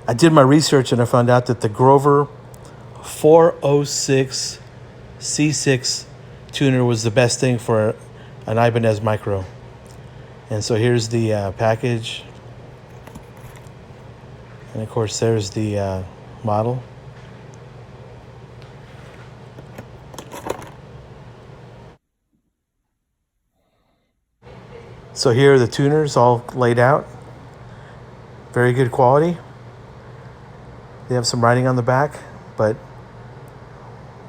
I did my research and I found out that the Grover 406 C6 tuner was the best thing for an Ibanez Micro. And so here's the package. And of course there's the model. So here are the tuners all laid out. Very good quality. They have some writing on the back, but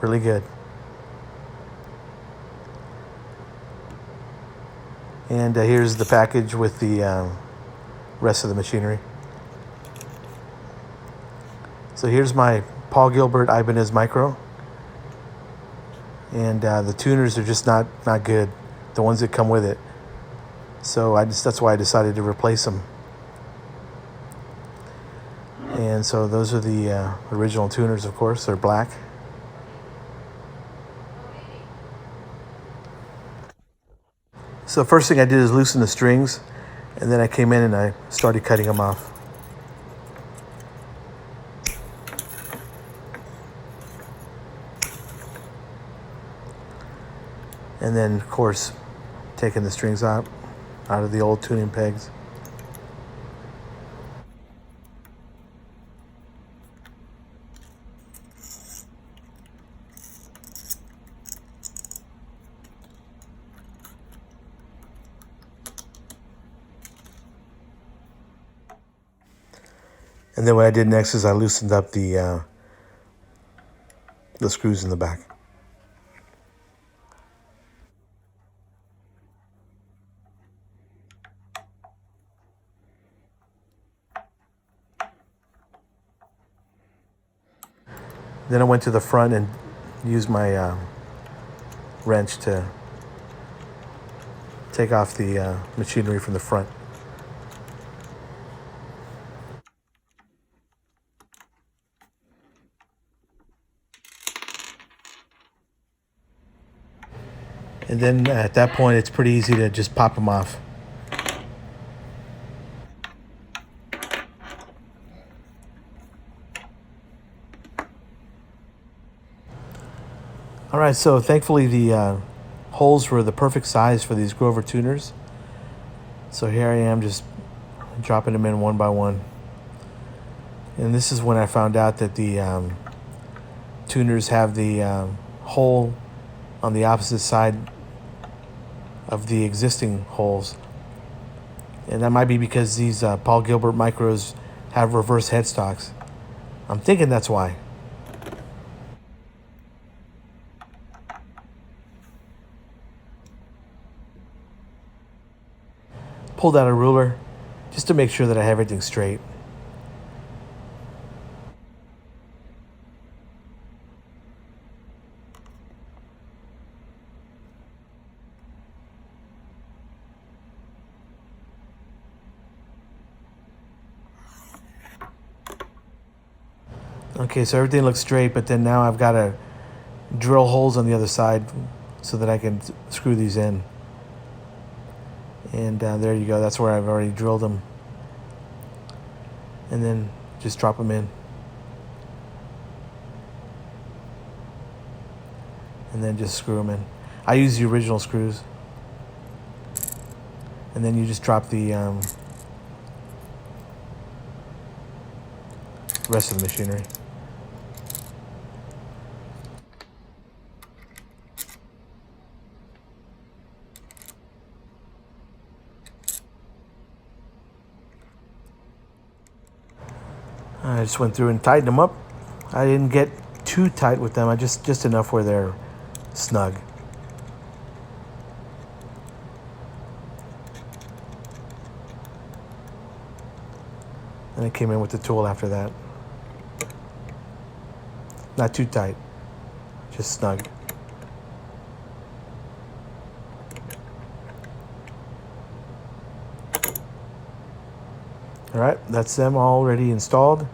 really good. And here's the package with the rest of the machinery. So here's my Paul Gilbert Ibanez Micro. And the tuners are just not good, the ones that come with it. So that's why I decided to replace them. And so those are the original tuners, of course. They're black. So the first thing I did is loosen the strings, and then I came in and I started cutting them off. And then, of course, taking the strings out of the old tuning pegs. And then what I did next is I loosened up the screws in the back. Then I went to the front and used my wrench to take off the machinery from the front. And then at that point, it's pretty easy to just pop them off. All right, so thankfully the holes were the perfect size for these Grover tuners. So here I am just dropping them in one by one. And this is when I found out that the tuners have the hole on the opposite side of the existing holes. And that might be because these Paul Gilbert Micros have reverse headstocks. I'm thinking that's why. Pulled out a ruler just to make sure that I have everything straight. Okay, so everything looks straight, but then now I've got to drill holes on the other side so that I can screw these in. And there you go, that's where I've already drilled them. And then just drop them in. And then just screw them in. I use the original screws. And then you just drop the rest of the machinery. I just went through and tightened them up. I didn't get too tight with them. I just enough where they're snug. And I came in with the tool after that. Not too tight, just snug. All right, that's them already installed.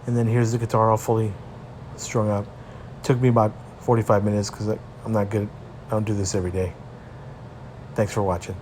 And then here's the guitar all fully strung up. Took me about 45 minutes because I'm not good. I don't do this every day. Thanks for watching.